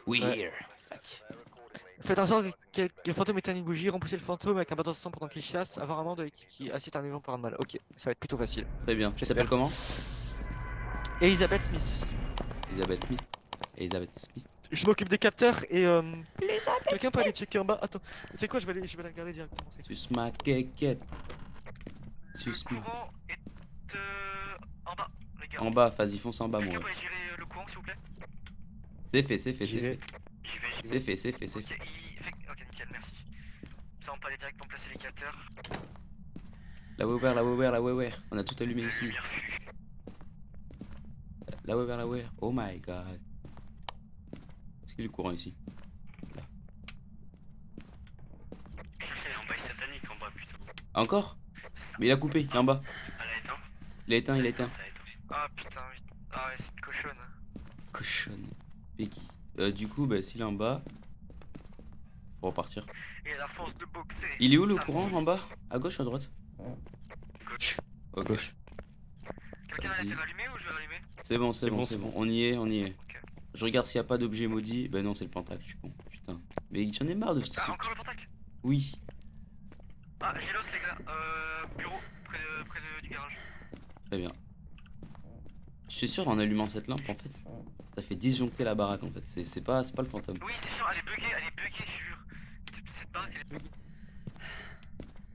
We Ouais. here. Tac. Faites en sorte que le fantôme éteigne une bougie, remplissez le fantôme avec un bâton de sang pendant qu'il chasse, avoir un membre de l'équipe qui assiste à un événement paranormal. Ok, ça va être plutôt facile. Très bien. Tu t'appelles J'espère. comment? Elizabeth Smith. Elisabeth Smith. Elisabeth Smith. Je m'occupe des capteurs et Elisabeth quelqu'un peut aller Smith. checker en bas. Attends, tu sais quoi, je vais aller regarder directement. Suce ma quéquette. Le Suce ma. courant est en bas, les gars. En bas, vas-y, fonce en bas, mon Quelqu'un peut ref. aller gérer le courant, s'il vous plaît? C'est fait, c'est fait, J'y c'est vais. fait. J'y vais, j'y vais. C'est fait, c'est fait, c'est Ok, fait. ok, nickel, merci. Ça, on peut aller directement placer les capteurs. La Weber, la Weber, la Weber. On a tout allumé ici. Bien vu. La Weber, la Weber. Oh my god. Est-ce qu'il y a du courant ici? En bas, il est satanique, en bas, putain. Encore? Mais il a coupé, il est en bas. Elle a éteint. Il a éteint, il a éteint. Ah putain, oui. Ah ouais, c'est une cochonne. Cochonne. Peggy. Du coup, bah, s'il est en bas, faut repartir. Et à la force de boxer. Il est où le ça courant monte. en bas? À gauche ou à droite? Gauche. À gauche. Quelqu'un a Vas-y. été rallumé ou je vais rallumer? C'est bon, c'est bon, c'est bon. On y est, on y est. Ok. Je regarde s'il n'y a pas d'objet maudit. Bah non, c'est le pentacle, je suis con. Putain. Mais j'en ai marre de ce Ah, truc. encore le pentacle? Oui. Ah, j'ai l'os, les gars. Bureau, du garage. Très bien. Je suis sûr en allumant cette lampe, en fait, ça fait disjoncter la baraque en fait. C'est pas le fantôme. Oui, c'est sûr, elle est buggée, je jure. Cette baraque, elle est buggée.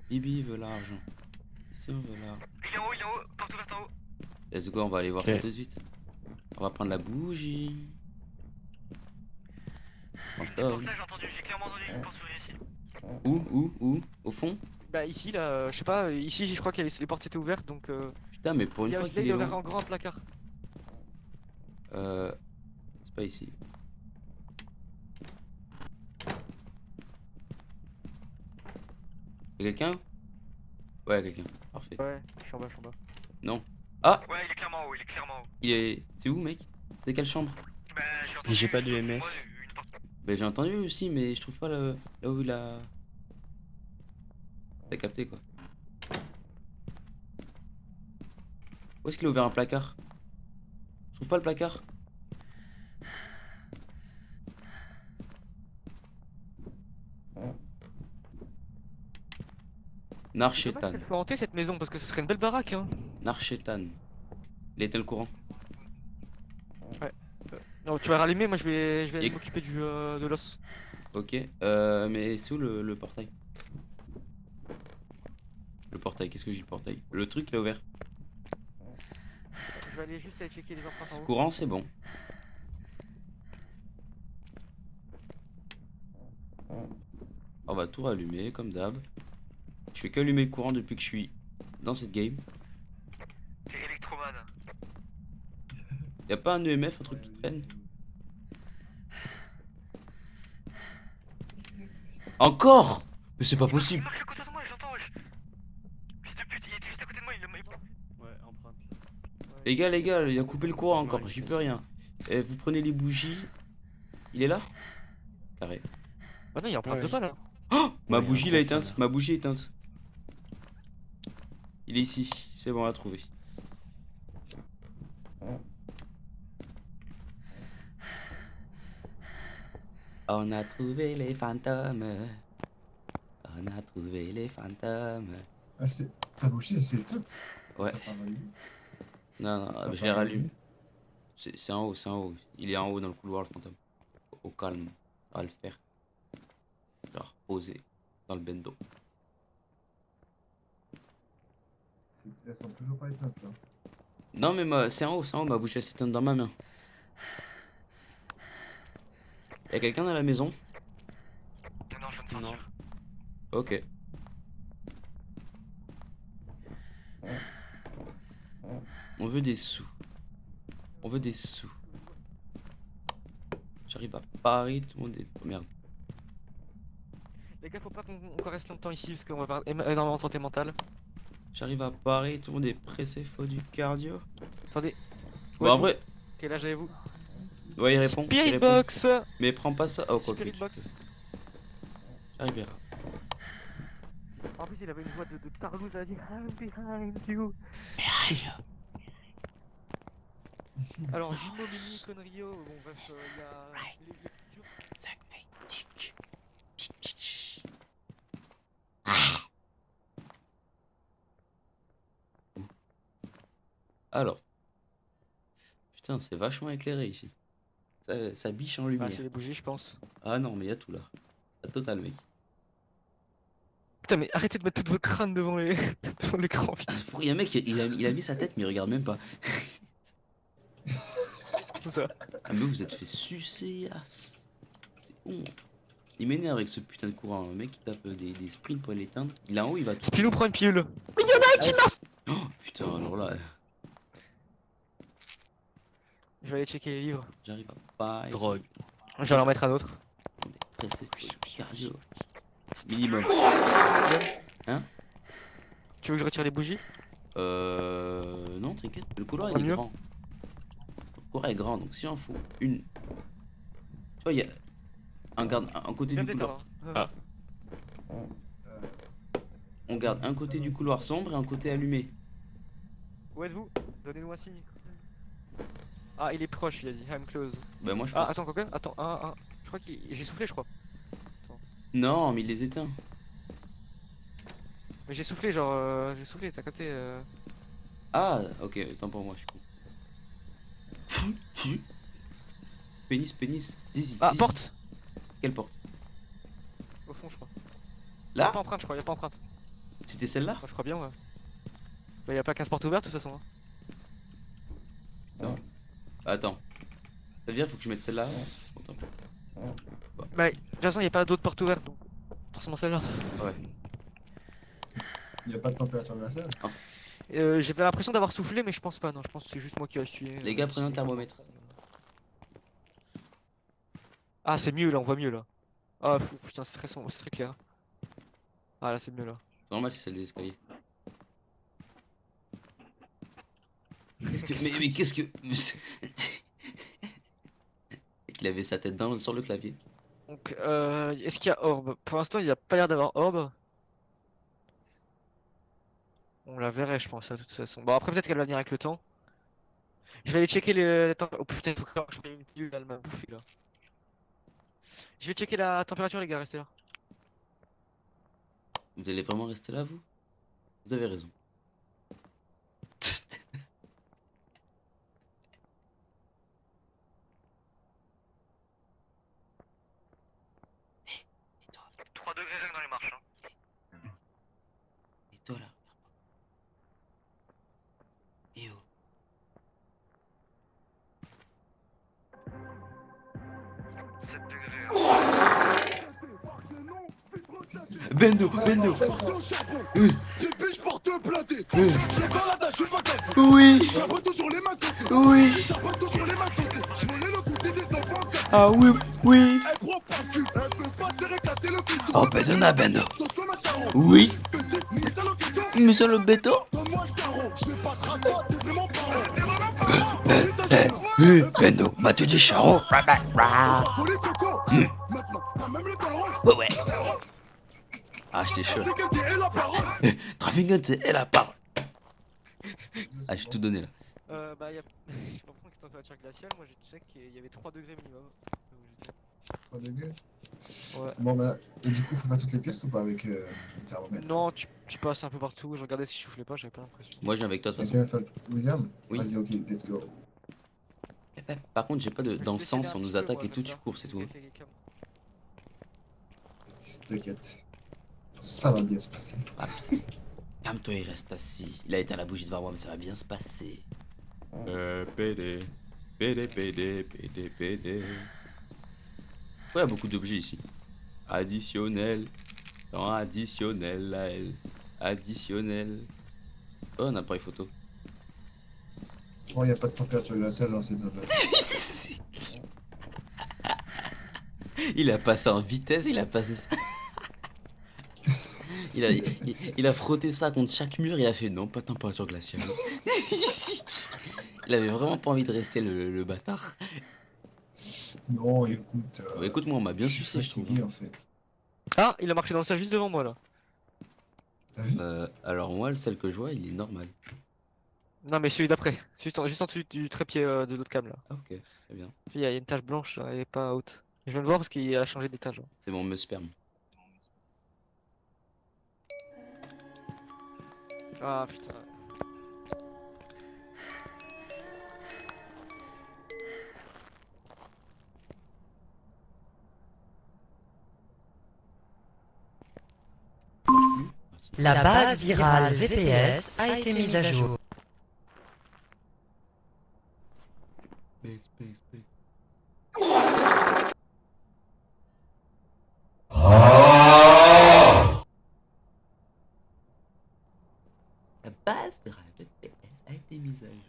Bibi veut l'argent. Ici on veut l'argent. Il est en haut, porte ouverte en haut. Let's go, on va aller voir Ok. ça tout de suite. On va prendre la bougie. C'est pour Fantôme. ça que j'ai clairement entendu une porte s'ouvrir ici. Où? Au fond? Bah ici là, je sais pas, ici je crois que les portes étaient ouvertes donc Putain, mais pour il une y a fois aussi qu'il il est est ouvert loin. en grand un placard. C'est pas ici. Y'a quelqu'un? Ouais, y'a quelqu'un. Parfait. Ouais, je suis en bas, je suis en bas. Non. Ah! Ouais, il est clairement en haut, il est clairement en haut. Il est. C'est où, mec? C'est quelle chambre? Bah, j'ai entendu. J'ai pas de moi, MF. une porte. Bah, j'ai entendu aussi, mais je trouve pas là où il a. T'as capté quoi? Où est-ce qu'il a ouvert un placard? Je trouve pas le placard. Narchetan. Elle peut hanter cette maison parce que ce serait une belle baraque hein. Narchetan. Il était le courant. Non, tu vas rallumer, moi je vais aller Et- m'occuper de l'os. Ok. Mais c'est où le portail? Le portail, qu'est-ce que j'ai le portail? Le truc il est ouvert. Je vais aller juste aller checker les empreintes en C'est haut. courant, c'est bon. On va tout rallumer comme d'hab. Je fais qu'allumer le courant depuis que je suis dans cette game. T'es électromane. Y'a pas un EMF, un truc qui traîne? Encore? Mais c'est pas Il possible. marche à côté de moi, j'entends, wesh. Fils de pute, il était juste à côté de moi, il m'a. Ouais, empreinte. Les gars, il a coupé le courant encore, j'y peux rien. Vous prenez les bougies. Il est là? Carré. Ah non, il y a empreinte Ouais. de pas là. Oh, ma Ouais, bougie un il a gros éteinte, fan. ma bougie est éteinte. Il est ici, c'est bon, on l'a trouvé. On a trouvé les fantômes. On a trouvé les fantômes. Ah, ta bougie, elle s'est éteinte. Ouais. Ça a pas rallumé. Non, Ça a je pas les rallumé. rallume. C'est en haut, c'est en haut. Il est en haut dans le couloir, le fantôme. Au calme, ça va le faire. Genre, posé dans le bendo. Elles sont toujours pas éteintes là. Non, mais c'est en haut, ma bouche elle s'éteint dans ma main. Y'a quelqu'un dans la maison? Non, je viens de sortir. Ok. On veut des sous. On veut des sous. J'arrive à Paris, tout le monde est. Oh, merde. Les gars, faut pas qu'on reste longtemps ici parce qu'on va avoir énormément de santé mentale. J'arrive à Paris, tout le monde est pressé, faut du cardio. Attendez. Bon, Ouais, en vous, vrai, quel âge avez-vous? ouais, il répond. il Spirit répond. Box. Mais prends pas ça. Oh, quoi que. Spirit Box. J'arrive là. En plus, il avait une voix de Tarlouse, elle a dit I'm behind you. Alors, Jimo, Mimi, Conrio, bon bref, il y a les duos Alors. Putain, c'est vachement éclairé ici. Ça biche en Ah, lumière. c'est les bougies, je pense. Ah non, mais il y a tout là. La totale, mec. Putain, mais arrêtez de mettre tout votre crâne devant les... devant l'écran. Ah, il y a un mec, il a mis sa tête, mais il regarde même pas. Comme ça. Ah, mais vous êtes fait sucer, as. C'est bon. Il m'énerve avec ce putain de courant. Un mec qui tape des sprints pour l'éteindre. Il est en haut, il va tout. Spilou prend une pilule. Oh putain, alors là, Je vais aller checker les livres. j'arrive à pas. Drogue. Je vais en mettre un autre. On est pressé de cardio. Minimum. Tu veux que je retire les bougies? Non, t'inquiète. Le couloir Pas il est mieux. grand. Le couloir est grand, donc si j'en fous une. Tu vois, il y a un côté du couloir. Ah. On garde un côté du couloir sombre et un côté allumé. Où êtes-vous? Donnez-nous un signe. Ah, il est proche, il a dit. I'm close. Bah, moi je Ah, pense. attends, quoi? Attends, un. Je crois qu'il. J'ai soufflé, je crois. Non, mais il les éteint. Mais j'ai soufflé, genre. J'ai soufflé, t'as capté. Ah, ok, tant pour moi, je suis con. Pénis, pénis. Zizi. Ah, zizi. porte! Quelle porte? Au fond, je crois. Là? Y'a pas empreinte, je crois, y'a pas empreinte. C'était celle-là? Moi, je crois bien, ouais. Bah, y'a pas 15 portes ouvertes, de toute façon. Hein. Attends. Ça veut dire qu'il faut que je mette celle-là? Bon, tant pis. Bah, de toute façon, y'a pas d'autres portes ouvertes, donc. Forcément celle-là. Ouais. Il n'y a pas de température glaciale. J'avais l'impression d'avoir soufflé, mais je pense pas, non. Je pense que c'est juste moi qui ai tué. Les gars, prenez un thermomètre. Ah, c'est mieux là, on voit mieux là. Ah, putain, c'est très sombre, c'est très clair. Ah, là, c'est mieux là. C'est normal, c'est celle des escaliers. Qu'est-ce que. Mais qu'est-ce que. Il avait sa tête sur le clavier. Donc, est-ce qu'il y a orbe? Pour l'instant, il n'y a pas l'air d'avoir orbe. On la verrait, je pense, de toute façon. Bon, après, peut-être qu'elle va venir avec le temps. Je vais aller checker les oh putain, il faut que je prenne une pilule, elle m'a bouffé là. Je vais checker la température, les gars, restez là. Vous allez vraiment rester là, vous? Vous avez raison. Et toi? 3 degrés rien que dans les marches. Hein. Et toi là? Et oh? 7 degrés. Hein. Bendo, Bendo! Je porte platé. Je balade, je suis pas tête. Oui! J'avais toujours les mains côté. Oui! J'avais toujours les mains côté. Je voulais le goûter des enfants. Ah oui, oui! Elle prend pas le cul. Elle peut pas se réclater le couteau. Oh, Bedona, Bendo! Saute comme un charron. Oui! Petit, mais c'est le couteau. Monsieur le béton? Donne-moi le carreau. Je vais pas te raser. T'es vraiment parent. T'es vraiment parent. Oui, Bendo, Mathieu dit Charo! Colis choco. Maintenant, t'as même les dents roses. Ouais, ouais! Ah, j'étais chaud. C'est qu'elle dit, et la parole. Trafiquant, c'est la parole! Ah, j'ai tout donné là. Bah, y'a. Je comprends que température glaciale, moi j'ai check qu'il y avait 3 degrés minimum. 3 degrés. Ouais. Bon, bah, et du coup, faut faire toutes les pièces ou pas avec le thermomètre? Non, tu passes un peu partout. Je regardais si je soufflais pas, j'avais pas l'impression. Moi, je viens avec toi de toute Est-ce façon. que William? Oui. Vas-y, ok, let's go. Par contre, j'ai pas de. Je Dans vais le sens, essayer on un nous petit peu, attaque moi, et tout, comme tu ça. cours, c'est tout. Hein. Avec les cams. T'inquiète. Ça va bien se passer. Ah, putain. Calme-toi, il reste assis. Il a éteint la bougie devant moi, mais ça va bien se passer. PD. PD, PD, PD, PD. Ouais, il y a beaucoup d'objets ici. Additionnel. Temps additionnel, la L. Additionnel. Oh, un appareil photo. Bon, y a pas de température glaciale dans cette zone-là. Il a passé en vitesse, il a passé ça. Il a frotté ça contre chaque mur, il a fait non, pas de température glaciale. Il avait vraiment pas envie de rester le bâtard. Non, écoute. Bah, écoute-moi, on m'a bien je suis sucé, je trouve. fatigué en fait. Ah, il a marché dans le sable juste devant moi là. T'as vu? Alors moi, celle que je vois, il est normal. Non, mais celui d'après. Juste en dessous du trépied de l'autre cam là. Ah, ok, très bien. Il y a une tache blanche là, elle est pas haute. Je viens de voir parce qu'il a changé d'étage. Là. C'est mon me sperme. Ah putain. La base virale VPS a été mise à jour. La base de la VPS a été mise à jour.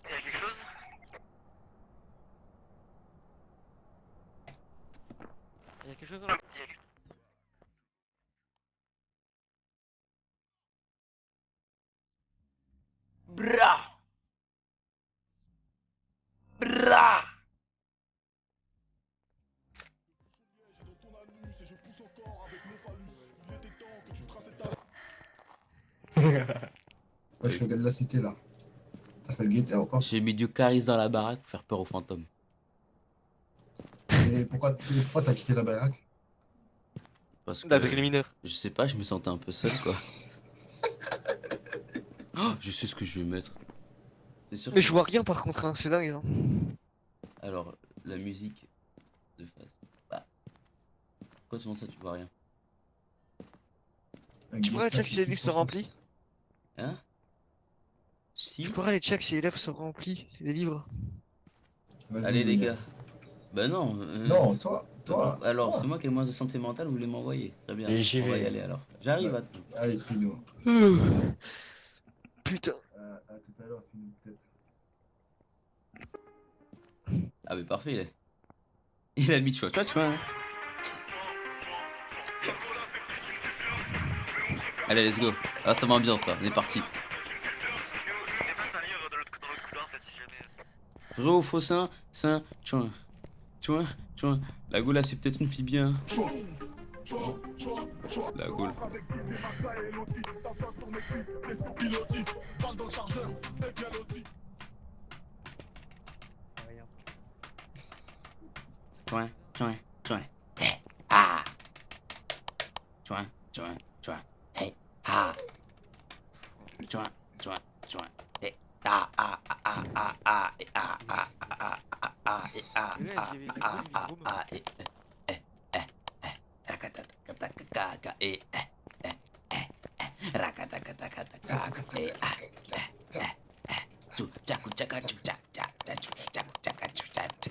Il y a quelque chose? Il y a quelque chose dans la... Il y a quelque- Bra! Bra! Ouais, je suis le gars de la cité là. T'as fait le guetteur ou pas? J'ai mis du charisme dans la baraque pour faire peur aux fantômes. Et pourquoi t'as quitté la baraque? Parce Avec que les mineurs. je sais pas, je me sentais un peu seul quoi. Oh, je sais ce que je vais mettre. C'est sûr. Mais que- je vois rien par contre, hein, c'est dingue. Hein. Alors, la musique de face. Bah. Pourquoi seulement ça tu vois rien? Un Tu pourrais guetteur check qui si les clique livres son sont remplis? pouce. Hein? Si. Tu pourrais aller check si les lèvres sont remplis, les livres. Vas-y, Allez les William. gars. Bah non. Non, toi. Alors, toi. c'est moi qui ai le moins de santé mentale, vous voulez m'envoyer. Très bien. Et j'y On va vais. y aller alors. J'arrive Ouais. à tout. Allez, Spino. Putain. À tout à l'heure, Spino, peut-être. Ah mais parfait, il a mis tu vois. Allez, let's go. Ah, ça m'ambiance là, on est parti. On dépasse un livre dans l'autre couloir, peut-être si jamais. Vrai ou faux saint, Tchouin. La Gaule, c'est peut-être une fille bien. La Gaule. Piloti, balle dans le chargeur, et bien loti. Tchouin. Eh, ah. Tchouin. Eh, ah. Tchouin. Eh,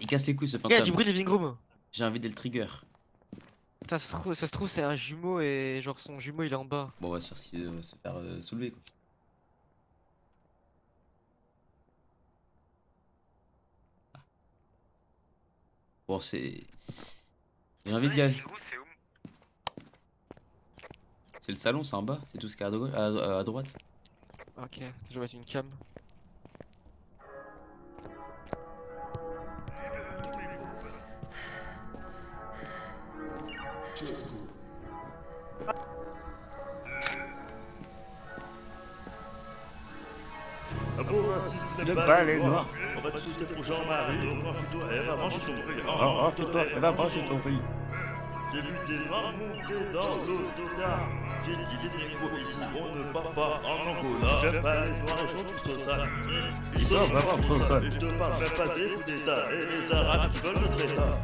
Il casse les couilles ce Regarde, du fantôme. bruit living room. J'ai envie de le trigger. Putain, ça se trouve c'est un jumeau et genre son jumeau il est en bas. Bon, on va se faire soulever quoi. Bon, c'est. J'ai envie d'y aller. C'est où? C'est le salon, c'est en bas. C'est tout ce qu'il y a à droite. Ok, je vais mettre une cam. Ah bon, si tu n'aimes pas les noirs, on va te souhaiter pour Jean-Marie, donc enfile-toi, elle va manger ton riz. Enfile-toi, elle va manger ton riz. J'ai vu des noirs monter dans l'autocar. J'ai dit les négros ici, on ne part pas en Angola. J'aime pas les noirs, ils sont tous trop sales. Ils sont vraiment trop sales. Et je te parle même pas des coups d'état et les arabes qui veulent notre état.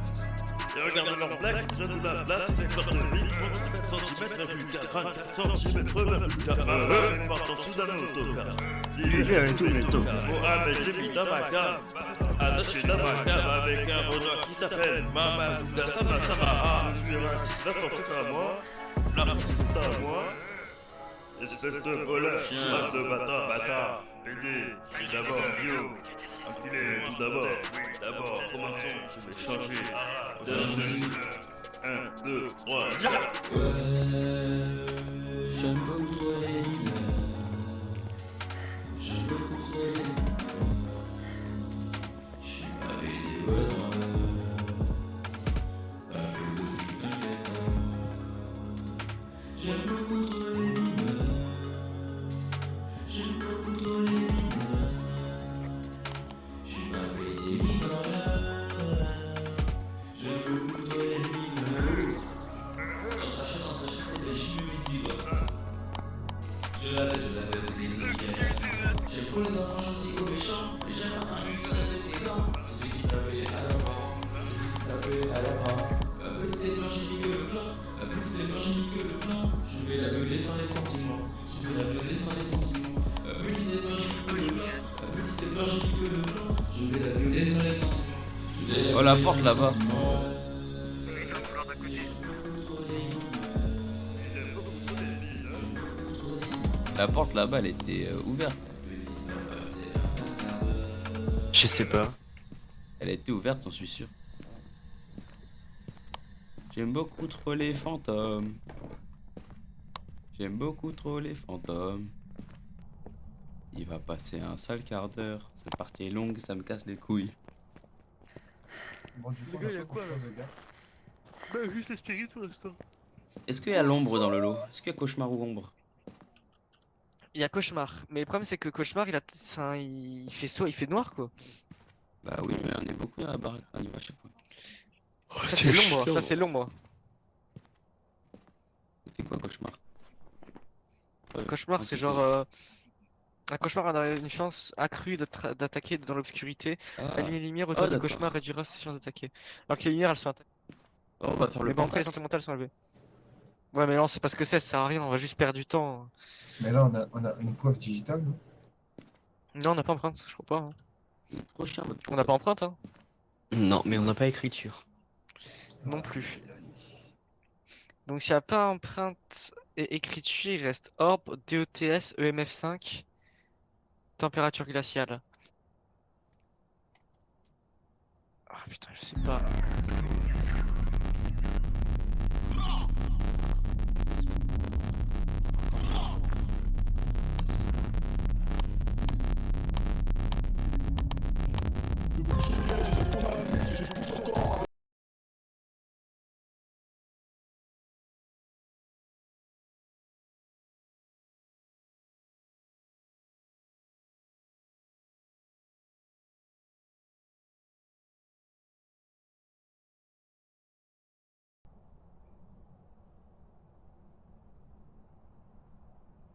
Et regarde leur blague, ils prennent de la place, c'est corps de vie, ils font 34 cm, même plus 4 cm, même plus 4. Ils partent en dessous d'un autocar. Il vient avec tous les tocards. Mohamed, j'ai mis dans ma cave, attaché dans ma cave avec un renard qui s'appelle Mamadou Gassama Sama. Je suis raciste, la force est à moi, la force est à moi. Espèce de voleur, race de bâtard, BD, j'ai d'abord bio. Enculé, tout d'abord, commençons, je vais changer. Donne-nous 1, 2, 3, J'aime beaucoup les la porte là-bas. Il est dans le couloir d'à côté. La porte là-bas, elle était ouverte. Je sais pas. Elle a été ouverte, j'en suis sûr. J'aime beaucoup trop les fantômes. J'aime beaucoup trop les fantômes. Il va passer un sale quart d'heure. Cette partie est longue, ça me casse les couilles. Bon, du coup, Les gars, on a y'a pas quoi, grand-chose, les gars. Bah, juste les spirites pour l'instant. Est-ce qu'il y a l'ombre dans le lot? Est-ce qu'il y a cauchemar ou ombre? Il y a Cauchemar. Mais le problème, c'est que Cauchemar, il fait noir quoi. Bah oui, mais on est beaucoup dans la baraque anime à chaque fois. Ça, c'est l'ombre. Ça, c'est l'ombre. Ça fait quoi cauchemar? Cauchemar, c'est genre. Un cauchemar a une chance accrue d'attaquer dans l'obscurité. Ah, Allumer les lumières, autant de d'accord. cauchemar réduira ses chances d'attaquer. Alors que les lumières, elles sont attaquées. on va faire le Mais bon, après, les portail. santé mentales sont élevées. Ouais, mais non, c'est pas ce que c'est, ça sert à rien, on va juste perdre du temps. Mais là, on a une coiffe digitale, non? Non, on n'a pas empreinte, je crois pas. Hein. Trop chiant votre On n'a pas empreinte, hein. Non, mais on n'a pas écriture. Non plus. Donc s'il n'y a pas empreinte et écriture, il reste orbe, DOTS, EMF5, température glaciale. Ah putain, je sais pas.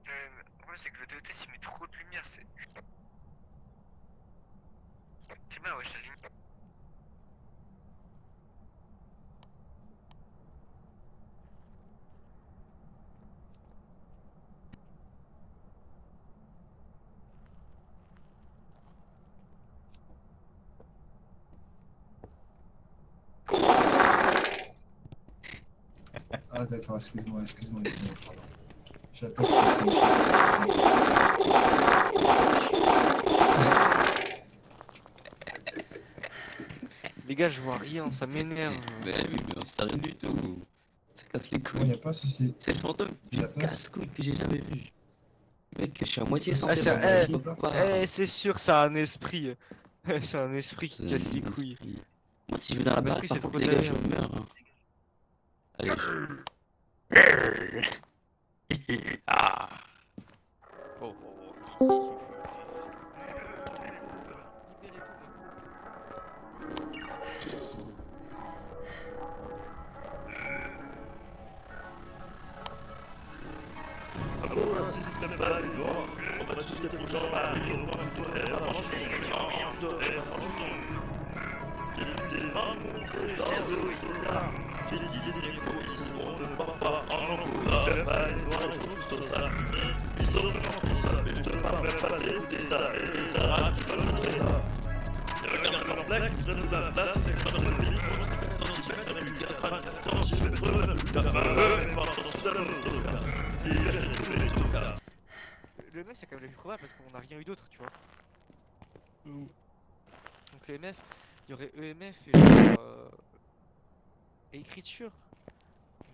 Le problème, c'est que le DOTS il met trop de lumière, c'est. C'est mal, wesh, la lumière. Ah, d'accord, excuse-moi, pardon. J'avais pas compris. Les gars, je vois rien, ça m'énerve. Mais oui, mais on sait rien du tout. Ça casse les Bon, couilles. y a pas de souci. C'est le fantôme le Y a plus pas- casse-couille que j'ai jamais vu. Mec, je suis à moitié Ah, censé c'est- voir, eh, je peux pas. C'est sûr, ça a un esprit. C'est un esprit qui C'est casse les un couilles. esprit. Moi, si je vais dans la L'esprit, baraque, par c'est contre, trop les gars, je délire. meurs. Hein. Allez, ah. Le MF, c'est quand même le plus probable parce qu'on n'a rien eu d'autre, tu vois. Donc le MF, il y aurait EMF et genre, et écriture.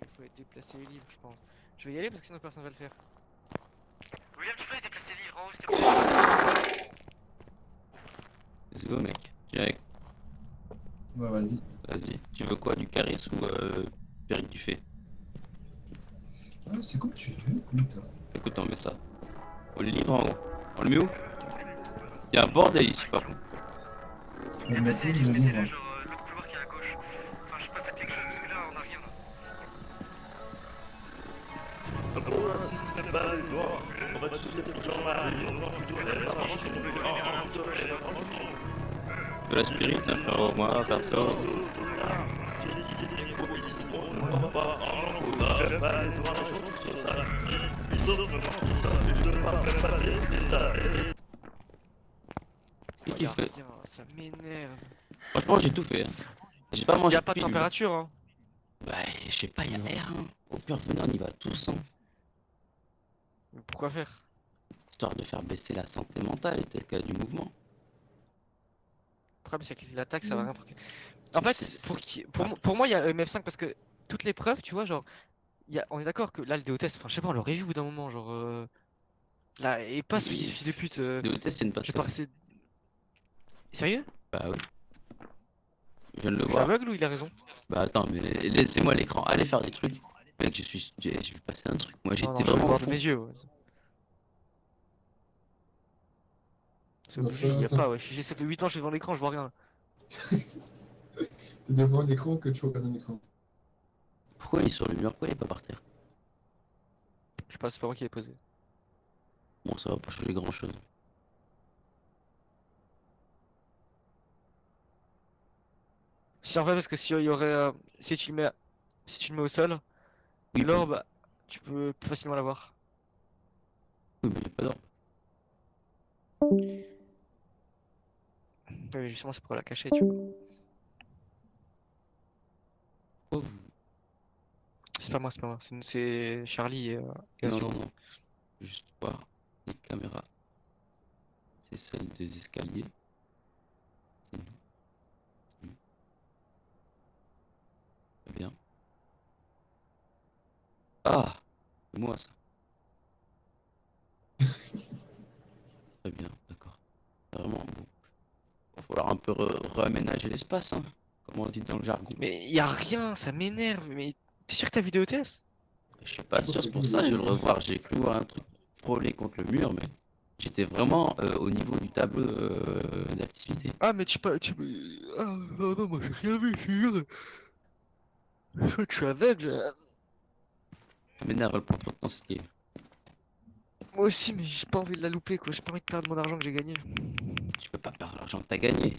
Il faut déplacer les livres, je pense. Je vais y aller parce que sinon personne va le faire. William, tu peux aller déplacer les livres en haut, s'il te plaît? Let's go, mec. Direct. Ouais, vas-y. Vas-y. Tu veux quoi, du charisme ou Péric du fait? Ah, c'est comme tu veux, écoute. Écoute, on met ça. On le livre en haut. On le met où? Il y a un bordel ici, par contre. Je vais le mettre où, le Mettez-le, livre? genre l'autre couloir qui est à gauche. Enfin, je sais pas, faites quelque chose, parce que là, on a rien là. De la spirit, hein, frérot, moi, perso. Et qui fait? Ça m'énerve. Franchement, j'ai tout fait. Hein. pas Y mangé a pas de depuis, lui. température, hein. Bah, je sais pas, il y a l'air. Hein. Au pire, venez, on y va tous. Hein. Mais pourquoi faire? Histoire de faire baisser la santé mentale et peut-être qu'il y a du mouvement. Le problème, c'est que l'attaque, ça va rien porter. En Mais fait, c'est- pour moi, il y a EMF5 parce que toutes les preuves, tu vois, genre, on est d'accord que là, le DO test, enfin, je sais pas, on l'aurait vu au bout d'un moment, genre, là, et pas ce Oui. fils de pute. DOT, c'est une Je vais passerelle. pas rester. Sérieux? Bah oui. Je viens de le Je suis voir. aveugle ou il a raison? Bah attends, mais laissez-moi l'écran. Allez faire des trucs. Mec, j'ai vu passer un truc. Moi, Non, non, j'étais je vais le vraiment voir au de fond. mes yeux. Ouais. C'est Donc obligé, ça- y a ça pas, ouais. Ça fait 8 ans que je suis devant l'écran, je vois rien. T'es devant un écran que tu regardes un écran. Pourquoi il est sur le mur? Pourquoi il est pas par terre? Je sais pas, c'est pas moi qui l'ai posé. Bon, ça va pas changer grand chose. Si en fait, parce que si il y aurait. Si tu le mets au sol, Oui, l'orbe, tu peux plus facilement l'avoir. oui, mais il y a pas d'or. Ouais, mais justement, c'est pour la cacher, tu vois. Pourquoi vous... C'est pas moi, c'est Charlie et Non, Azure. non, non. Juste voir les caméras. C'est celle des escaliers. C'est nous. C'est nous. Très bien. Ah! C'est moi ça. Très bien, d'accord. Vraiment bon. Va falloir un peu réaménager l'espace, hein. Comme on dit dans le jargon. Mais y a rien, ça m'énerve. Mais t'es sûr que ta vidéo test? Je suis pas Je pense sûr, que c'est pour c'est ça que je vais lui. le revoir. J'ai cru voir un truc frôler contre le mur, mais j'étais vraiment au niveau du tableau d'activité. Ah, mais tu pas. Ah, non, moi j'ai rien vu, je suis sûr. Je crois que je suis aveugle. Ça m'énerve le prendre trop de temps cette game. Moi aussi, mais j'ai pas envie de la louper, quoi. J'ai pas envie de perdre mon argent que j'ai gagné. Tu peux pas perdre l'argent que t'as gagné.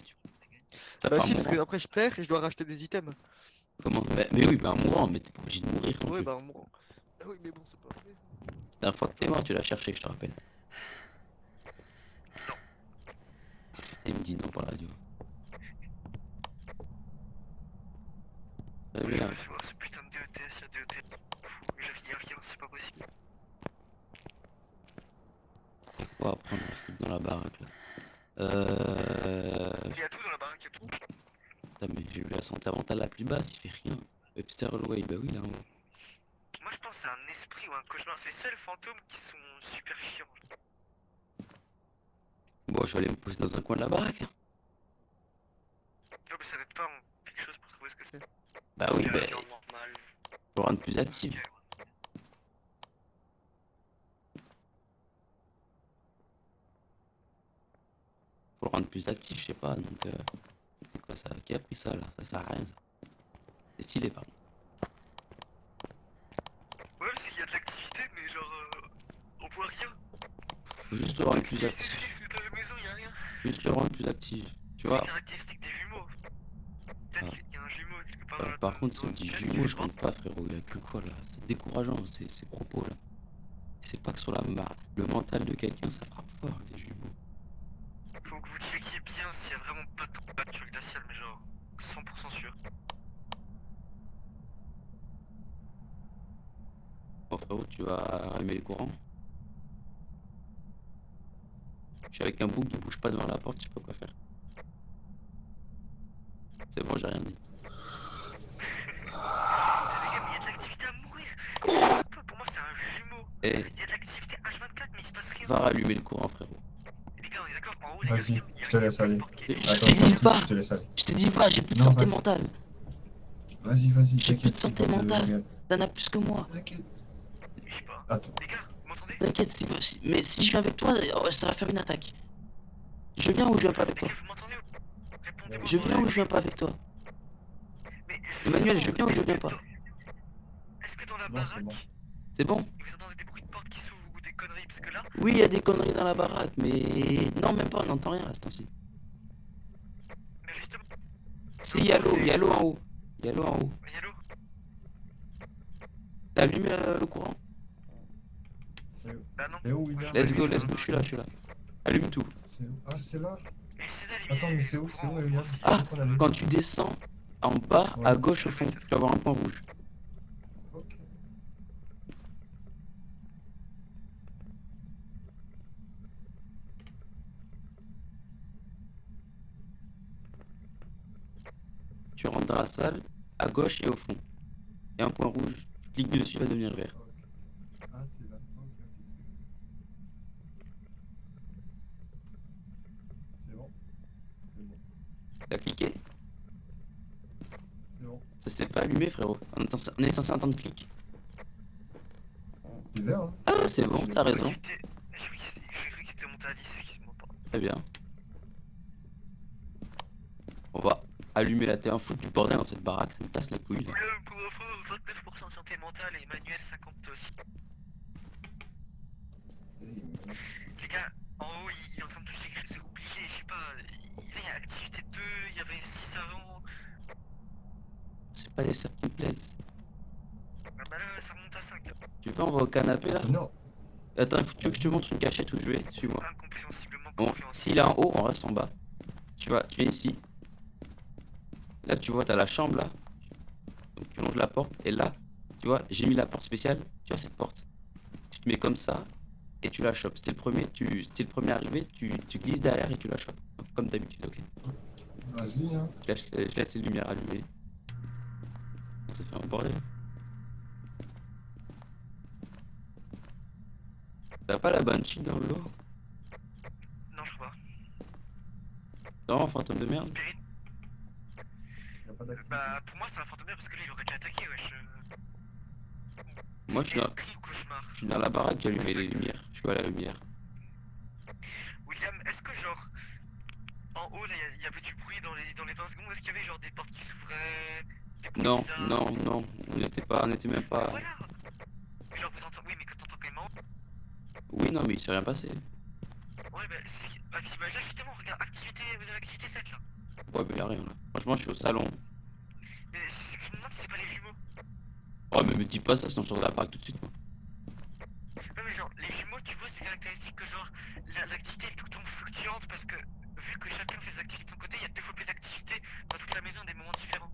Ça Bah, fait un si, parce que moment. après je perds et je dois racheter des items. Comment? Mais oui, bah en mourant, mais t'es pas obligé de mourir non Ouais, plus. bah, en mourant. Ah oui, mais bon, c'est pas vrai. La dernière fois que t'es mort, tu l'as cherché, je te rappelle. Et il me dit non pour la radio. Très bien. Ce putain de DETS, y'a DETS. Y'a rien, c'est pas possible. On va prendre la foot dans la baraque là. Y'a tout dans la baraque, y'a tout. Putain, mais j'ai eu la santé mentale la plus basse, il fait rien. Webster Way, bah oui là en haut. Moi je pense que c'est un esprit ou un cauchemar. C'est les seuls fantômes qui sont super chiants. Bon, je vais aller me poser dans un coin de la baraque. Hein. Non, mais ça n'aide pas en quelque chose pour trouver ce que c'est. Bah oui, bah, Normal. faut le rendre plus actif. Faut le rendre plus actif, je sais pas, donc c'est quoi ça? Qui a pris ça là? Ça sert à rien ça. C'est stylé par contre. Ouais, parce qu'il y a de l'activité, mais genre. On voit rien. Faut juste le rendre plus actif. Dans la maison, y'a rien. Juste le rendre plus actif. Tu vois? Caractéristique des jumeaux. Peut-être Ah. qu'il y a un jumeau quelque part dans la Par contre, s'il me dit dans le jumeau, je chat, compte pas frérot, il a que quoi là? C'est décourageant ces propos là. C'est pas que sur le mental de quelqu'un ça frappe fort des jumeaux. Faut que vous checkiez bien s'il y a vraiment pas de température glaciale, mais genre 100% sûr. Bon frérot, tu vas allumer les courants. Je suis avec un bouc qui bouge pas devant la porte, je sais pas quoi faire. C'est bon, j'ai rien dit. Les gars, mais il y a de l'activité à mourir. Pour moi, c'est un jumeau. Eh, Il y a de l'activité H24, mais il se passe rien. va rallumer le courant frérot. Les gars, on est d'accord, en haut, les Vas-y, gars, je te laisse aller. Je Attends, t'ai dit pas, je te laisse aller. je t'ai dit pas, j'ai plus de Non, santé vas-y. mentale. Vas-y, J'ai plus de t'inquiète. santé mentale. T'en as plus que moi. T'inquiète. Je sais pas. Attends. Les gars, vous m'entendez? T'inquiète, mais si je viens avec toi, ça va faire une attaque. Je viens ou je viens pas avec Les toi? gars, vous m'entendez? Répondez-moi. Je viens ou je viens pas avec toi? Mais Emmanuel, je viens ou je viens pas? est-ce que dans la Non, baraque, c'est bon. C'est bon? vous entendez des bruits de porte qui s'ouvrent ou des conneries? Parce que là, Oui, il y a des conneries dans la baraque, mais non, même pas, on n'entend rien à ce temps-ci. mais justement, C'est Yalo en haut. Yalo en haut. Yellow, T'as allumé le courant? bah non. C'est où, William? Let's go, je suis là. Allume tout. C'est où? Ah, c'est là. Et c'est là, les Attends, mais c'est où, William? Ah, C'est qu'on allume. quand tu descends, en bas, Ouais. à gauche au fond. Tu vas voir un point rouge. Ok. Tu rentres dans la salle, à gauche et au fond. Et un point rouge, tu cliques dessus, il va devenir vert. Ok. Ah, c'est là. Ok, ok, c'est bon. C'est bon. T'as cliqué? C'est bon. Ça s'est pas allumé, frérot. On est censé entendre clic. C'est vert, hein. Ah, c'est bon, t'as raison. J'ai cru que c'était monté à 10, excuse-moi, pardon. Très bien. On va allumer la télé, foutre du bordel dans cette baraque, ça me casse les couilles là. William, pour info, 29% santé mentale et Emmanuel 50 aussi. Les gars, en haut, il est en train de toucher quelque chose, c'est obligé, je sais pas. Il y a activité 2, il y avait 6 avant. C'est pas les cercles qui me plaisent. Ah bah là, ça remonte à 5. Tu veux, on va au canapé là? Non. Attends, il faut que tu veux que je te montre une cachette où je vais, suis-moi. Incompréhensiblement Bon, compréhensible. s'il est en haut, on reste en bas. Tu vois, tu viens ici. Là, tu vois, t'as la chambre là. Donc tu longes la porte, et là, tu vois, j'ai mis la porte spéciale. Tu vois cette porte? Tu te mets comme ça, et tu la chopes. C'était le premier arrivé, tu glisses derrière et tu la chopes. Comme d'habitude, ok. Vas-y, hein. Je laisse les lumières allumées. Ça fait un bordel. T'as pas la banshee dans l'eau? Non, je crois pas. C'est vraiment un fantôme de merde? Spirit, Y a pas d'activité. bah pour moi, c'est un fantôme parce que là, il aurait déjà attaqué, wesh. Moi, je suis Esprit ou cauchemar. dans la baraque, j'ai allumé les lumières. Je suis à la lumière. William, est-ce que genre, en haut, là, il y avait du bruit dans les 20 secondes? Est-ce qu'il y avait genre des portes qui s'ouvraient? Des bruits Non, bizarres? non, non, on n'était même pas. Voilà! Genre, vous entendez. Oui, mais quand t'entends quand même en haut. Oui, non, mais il s'est rien passé. Ouais, bah, bah là, justement, regarde, activité, vous avez activité 7 là. Ouais, mais y a rien là. Franchement, je suis au salon. Mais je me demande si c'est pas les jumeaux. Oh, mais me dis pas ça, sinon je sors de la baraque tout de suite. Moi. Ouais, mais genre, les jumeaux, tu vois, c'est caractéristique que genre, l'activité est tout le temps fluctuante parce que, vu que chacun fait ses activités de son côté, il y a deux fois plus d'activités dans toute la maison à des moments différents.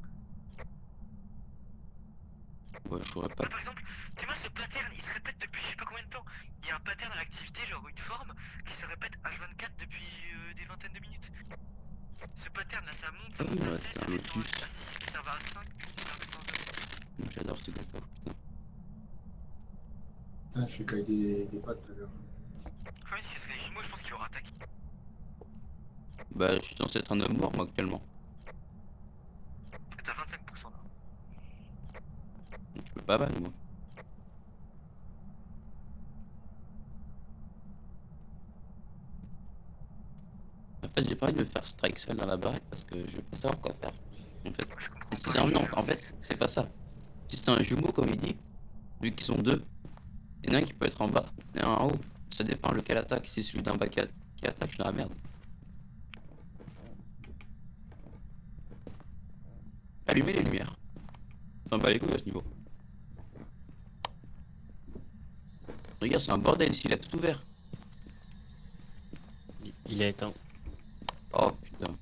Ouais, je saurais pas. Là, par exemple, tu vois, ce pattern, il se répète depuis je sais pas combien de temps. Il y a un pattern à l'activité, genre une forme, qui se répète H24 depuis des vingtaines de minutes. Ce pattern là, ça monte, Ah ça oui, monte ouais, à 7, c'était un ça descend lotus. à 6, ça va à 5, puis ça redescend à 0. J'adore ce gâteau, putain. Putain, je suis caillé des pattes tout à l'heure. Enfin, si ce serait les jumeaux, je pense qu'il aura attaqué. Bah, je suis censé être un homme mort, moi, actuellement. T'as 25% là. Je peux pas mal, moi. En fait, j'ai pas envie de me faire strike seul dans la baraque parce que je vais pas savoir quoi faire. En fait, Je comprends Et si pas. c'est non, en fait, c'est pas ça. Si c'est un jumeau, comme il dit, vu qu'ils sont deux, il y en a un qui peut être en bas et un en haut. Ça dépend lequel attaque. Si c'est celui d'en bas qui attaque, je suis dans la merde. Allumez les lumières. J'en bats les couilles à ce niveau. Regarde, c'est un bordel ici, il a tout ouvert. Il est éteint. Oh putain.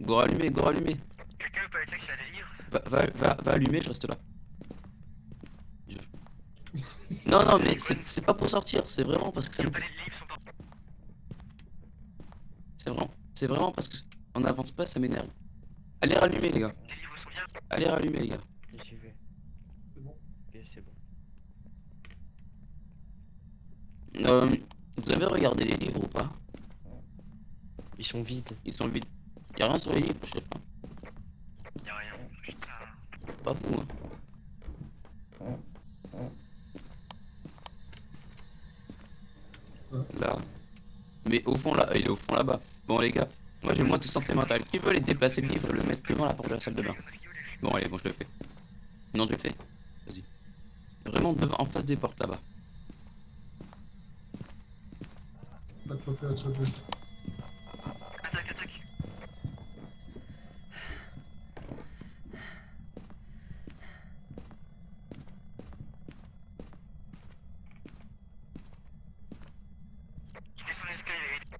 Go allumé, go allumé. Quelqu'un veut pas être là qu'il a des livres? Va allumer, je reste là. Non, non, mais c'est pas pour sortir, c'est vraiment parce que ça me. Les livres sont pas. C'est vraiment parce que on n'avance pas, ça m'énerve. Allez rallumer les gars. Les livres sont bien. Allez rallumer les gars. J'y vais. C'est bon. Ok, c'est bon. Vous avez regardé les livres ou pas? Ils sont vides. Ils sont vides. Y'a rien sur les livres, chef. Hein. Y'a rien. Putain. Pas fou, hein. Là. Mais au fond là, il est au fond là-bas. Bon les gars, moi j'ai moins de santé mentale. Qui veut aller déplacer le livre et le mettre devant la porte de la salle de bain? Bon allez, bon je le fais. Non tu le fais? Vas-y. Vraiment devant, en face des portes là-bas. Pas de température de ça. Attaque, attaque. Il descend l'escalier.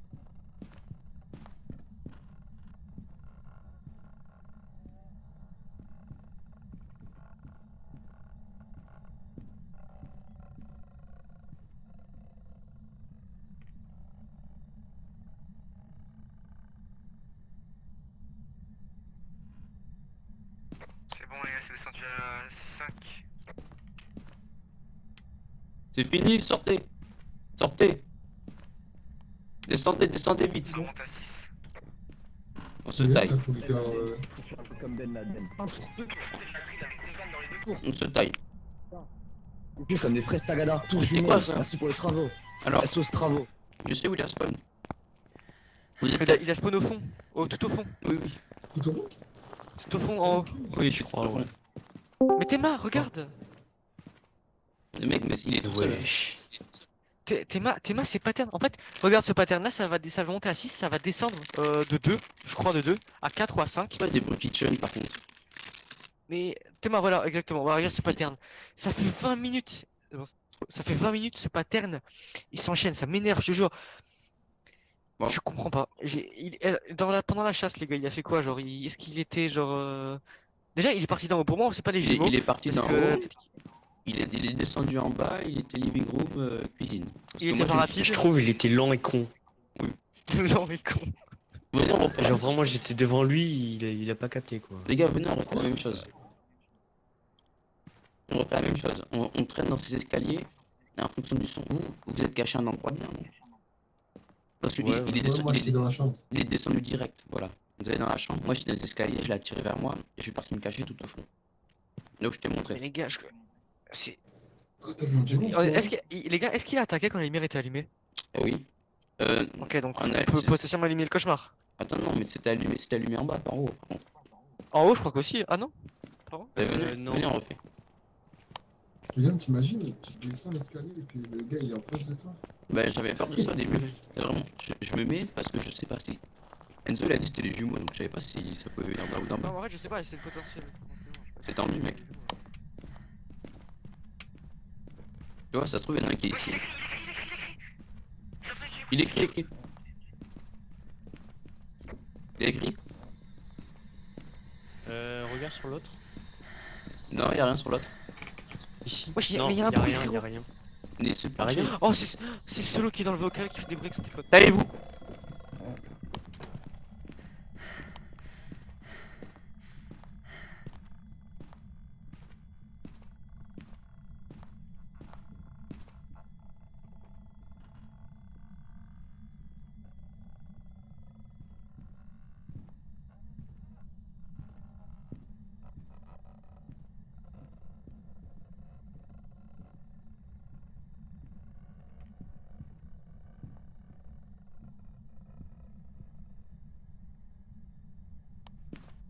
déjà 5. C'est fini, sortez. Sortez. Descendez, descendez vite. Ça remonte à 6. On se Bien, taille. t'as voulu faire. On se taille. Plus comme des fraises Sagada, tout C'est jumeaux. quoi ça? Merci pour les travaux. Alors, SOS travaux. je sais où il a spawn. Vous Il êtes a, il a spawn au fond, tout au fond, Oui, oui. Couteau. tout au fond en haut. Oui, je crois, ouais. Mais Théma, regarde. Le mec, mais il est tout seul. Wesh. Théma c'est pattern. En fait, regarde ce pattern là, ça va monter à 6, ça va descendre de 2, je crois de 2, à 4 ou à 5. Pas des bruits kitchen par contre. Mais Théma, voilà, exactement. Voilà, regarde ce pattern. Ça fait 20 minutes. Ça fait 20 minutes ce pattern. Il s'enchaîne, ça m'énerve, je te jure. Bon. Je comprends pas. Pendant la chasse, les gars, il a fait quoi? Genre, est-ce qu'il était genre. Déjà, il est parti d'en haut. Pour moi, c'est pas les Il, jumeaux. il est parti Parce d'en que haut. Il est descendu en bas, il était living room, cuisine. Parce il que était moi, pas rapide. Je trouve il était lent et con. Non, mais con. Venez, on refait. Genre vraiment j'étais devant lui, il a pas capté quoi. Les gars, venez, on refait la même chose. On refait la même chose. On traîne dans ces escaliers. Et en fonction du son, vous êtes caché à un endroit bien, non? Parce qu'il Ouais, il est, Ouais, descendu, moi j'étais dans la chambre. il est descendu direct, voilà. Vous allez dans la chambre, moi j'étais dans les escaliers, je l'ai attiré vers moi et je suis parti me cacher tout au fond. Là où je t'ai Mais montré. les gars, c'est. Oh, t'as vu un jumeau, Les gars, est-ce qu'il a attaqué quand les lumières étaient allumées? Eh oui. Ok, donc On on a- peut potentiellement éliminer le cauchemar. Attends, non, mais c'était allumé en bas, pas en haut, par contre. En haut, je crois qu'aussi. Ah non? Venez, non. venez, on refait. William, t'imagines, tu descends l'escalier et puis le gars il est en face de toi. Bah, j'avais peur de ça au début. C'est vraiment, je me mets parce que je sais pas si. Enzo il a dit que c'était les jumeaux, donc je savais pas si ça pouvait venir d'en haut ou d'en Non, bas. en fait, je sais pas, c'est le potentiel. C'est tendu, mec. Tu vois, ça se trouve, il y en a un qui est ici. Il écrit, il écrit. Il a écrit? Regarde sur l'autre. Non, il y a rien sur l'autre. Ici. Wesh, Non, mais y a un y a bruit, rien, y a frérot. rien. Il est super Rien. chill. Oh, c'est Solo qui est dans le vocal qui fait des bruits avec son téléphone. Taillez-vous!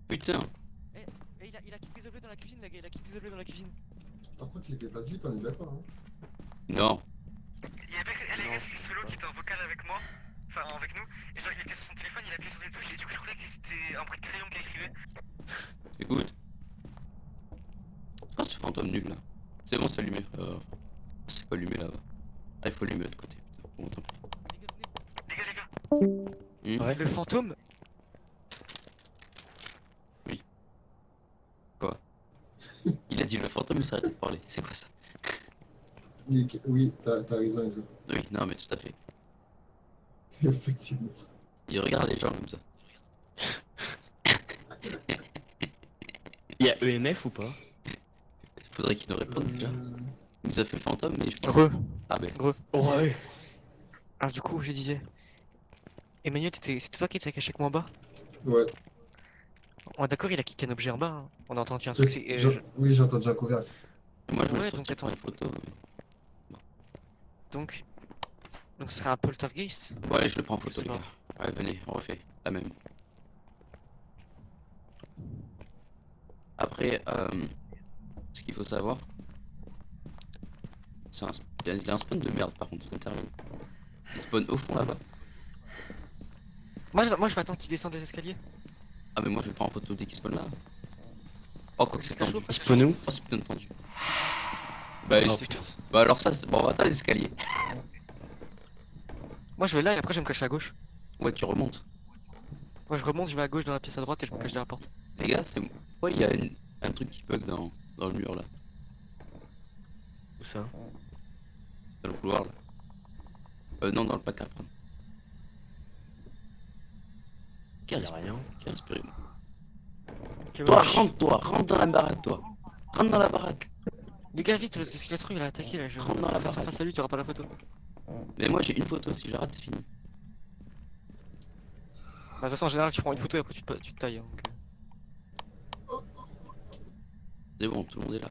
Putain! Et il a kick des objets dans la cuisine, les gars, il a kick des objets dans la cuisine. Par contre, il se déplace vite, on est d'accord. Hein. Non! Il y avait les gars, c'est Solo qui était en vocal avec moi, enfin avec nous, et genre il était sur son téléphone, il appuyait sur des touches, et du coup je croyais que c'était un bruit de crayon qu'il écrivait. C'est good. Oh, ce fantôme nul là. C'est bon, c'est allumé. C'est pas allumé là-bas. Ah, il faut allumer de l'autre côté. Bon, tant pis. Les gars, venez. Les gars, Hmm. Ouais. Le fantôme, Il a dit le fantôme, mais ça arrête de parler. C'est quoi ça? Nick, oui, t'as raison, Enzo. Oui, non, mais tout à fait. Effectivement. Il regarde les gens comme ça. Y a EMF ou pas? Il faudrait qu'il nous réponde déjà. Il nous a fait le fantôme, mais je pense. Re. Ah, ben. Ouais. Alors du coup, je disais. Emmanuel, c'était toi qui étais caché avec moi en bas? Ouais. Ouais, d'accord, il a kické un objet en bas. Hein. On a entendu un C'est- truc. Oui, j'ai entendu un couvert. Moi, je voulais Ouais, sortir donc pour une photo. Donc ce serait un poltergeist. Ouais, je le prends en Je photo, sais les pas. gars. Ouais, venez, on refait. La même. Après, ce qu'il faut savoir. C'est un... Il a un spawn de merde, par contre, ça me termine. Il spawn au fond là-bas. Moi, je vais attendre qu'il descende des escaliers. Ah, mais moi, je le prends en photo dès qu'il spawn là. Oh, quoi que c'est tendu. Il spawn où? Oh, c'est putain de tendu. Bah, Oh il- putain. bah alors ça, bon, on va attendre les escaliers. Moi, je vais là et après, je vais me cacher à gauche. Ouais, tu remontes. Moi, je remonte, je vais à gauche dans la pièce à droite et je me cache derrière la porte. Les gars, c'est... Ouais, il y a un truc qui bug dans le mur là. Où ça? Dans le couloir là. Non, dans le pack à prendre. Qui a Y a rien. Qui a inspiré moi? Ok, Toi, wesh. rentre dans la baraque, toi. Rentre dans la baraque. Les gars, vite, parce que Skeletron il a attaqué là. Je vais Rentre dans la faire ça baraque. face à lui, t'auras pas la photo. Mais moi j'ai une photo, si je la rate, c'est fini. Bah, de toute façon, en général, tu prends une photo et après tu te tailles. Hein, donc, C'est bon, tout le monde est là.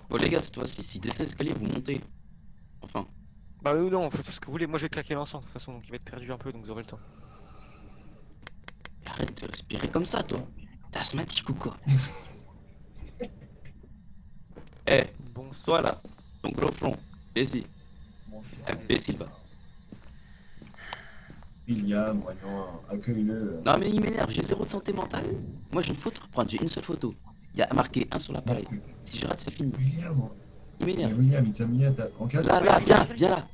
Bon les gars, cette fois-ci, si descend l'escalier, vous montez. Enfin, Bah, oui ou non, faites tout ce que vous voulez. Moi, je vais claquer l'ensemble de toute façon, donc il va être perdu un peu, donc vous aurez le temps. arrête de respirer comme ça, toi. T'es asthmatique ou quoi? Eh, Bon, toi là, ton gros front, ici. Imbécile, va. William, voyons, accueille-le. Non mais il m'énerve, j'ai zéro de santé mentale. Moi j'ai une photo à prendre, j'ai une seule photo. Il y a marqué 1 sur l'appareil. Si je rate, c'est fini. William, Il mais m'énerve. William, il t'a mis à ta... Regarde, Là, viens là.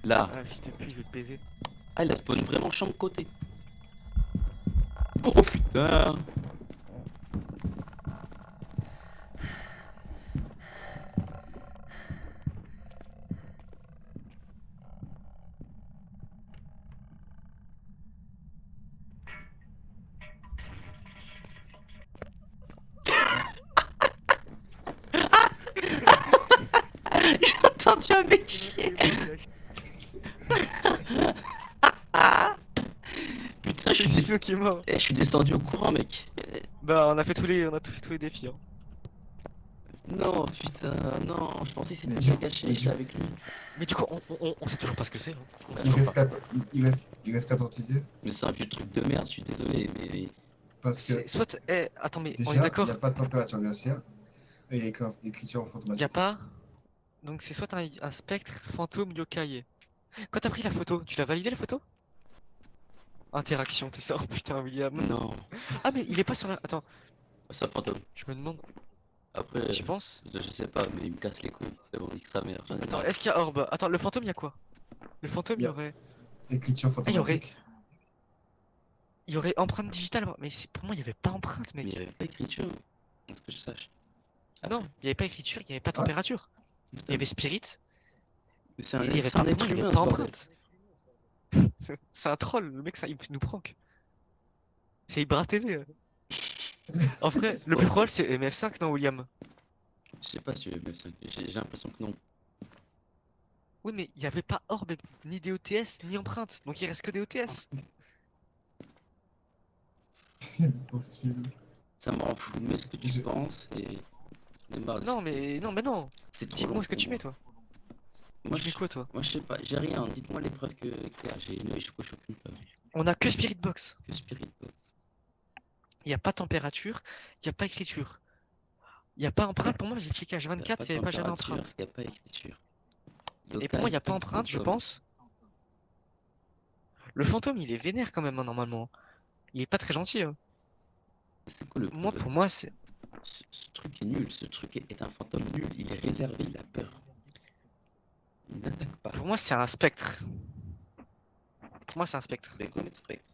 Là. ah, fils de pute, je vais te baiser. Ah, il a spawn vraiment champ de côté. Oh putain. J'ai entendu un mec chier. Putain, C'est Siflo qui est mort. je suis descendu au courant, mec. Bah, on a fait tous les défis. Hein. Non, putain, non, je pensais que c'était Mais bien du- caché, mais j'étais du- avec lui. Mais du coup, on sait toujours pas ce que c'est. Hein. On sait il toujours reste pas. 4... Il reste 4 entités. Mais c'est un vieux truc de merde, je suis désolé, mais. Parce que Soit, attends, mais on est déjà, il d'accord. n'y a pas de température glaciaire. Et écriture Y a fantomatique. pas. Donc c'est soit un spectre, fantôme, yokai. Quand t'as pris la photo, tu l'as validé la photo? Interaction, t'es ça? Oh putain, William. Non, Ah, mais il est pas sur la. Attends, c'est un fantôme. je me demande. Après, Tu penses? je sais pas, mais il me casse les couilles. C'est bon, nique sa mère, j'en ai Attends, marre. est-ce qu'il y a orbe? Attends, le fantôme, il y a quoi? Le fantôme, il y Y a- aurait. Écriture il y aurait- fantomatique. Il y aurait empreinte digitale. Mais pour moi, il y avait pas empreinte, Mais il mec. n'y avait pas d'écriture, à ce que je sache. Non, il y avait pas écriture, il y avait pas température. Il y avait spirit. Mais c'est un, Il y avait c'est un pas, être pour moi, il y humain, avait ce pas bordel. empreinte. C'est un troll, le mec, ça, il nous prank. C'est Ibra TV. En vrai, le plus probable, c'est MF5, non, William? Je sais pas si MF5, j'ai l'impression que non. Oui, mais il y avait pas orbe, ni DOTS, ni empreinte. Donc il reste que DOTS. Ça m'en fout, mais ce que tu Je- penses, et. J'en ai marre de Non, ça. mais non. C'est trop Dis-moi long ce que pour tu moi. mets, toi. Moi, Tu mets quoi, toi? Moi, je sais pas, j'ai rien. Dites-moi l'épreuve qu'il y a. Je coche aucune preuve. On a que Spirit Box. Que Spirit Box. Il n'y a pas température, il n'y a pas écriture. Il n'y a pas empreinte. Pour moi, j'ai checké H24, il n'y avait pas jamais empreinte. Il n'y a pas écriture. Et pour moi, il n'y a pas Yokai, empreinte, je fantôme. pense. Le fantôme, il est vénère quand même, hein, normalement. Il est pas très gentil. Hein. C'est quoi le Moi, problème? pour moi, c'est. Ce truc est nul, ce truc est un fantôme nul, il est réservé, il a peur. Il n'attaque pas. Pour moi, c'est un spectre. Pour moi, c'est un spectre. Mais qu'on expecte.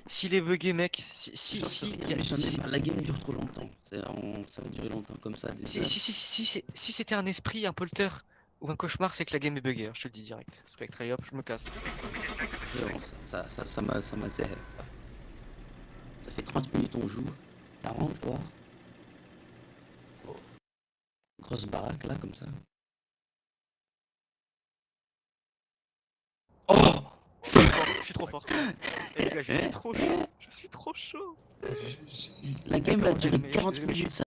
S'il est bugué, mec. J'en sais rien, mais j'en ai marre, la game dure trop longtemps. Ça va durer longtemps comme ça. Des heures. Si c'était un esprit, un polter ou un cauchemar, c'est que la game est buggée. Hein, je te le dis direct. Spectre, allez hop, je me casse. C'est bon, ça m'a zéro. Ça fait 30 minutes on joue. La rentre, toi. Oh. Grosse baraque là, comme ça. Oh! Je suis trop fort. Eh les gars, je suis trop chaud. Je suis trop chaud. La game va D'accord, durer mais je suis 40 désolé, mais je suis- minutes.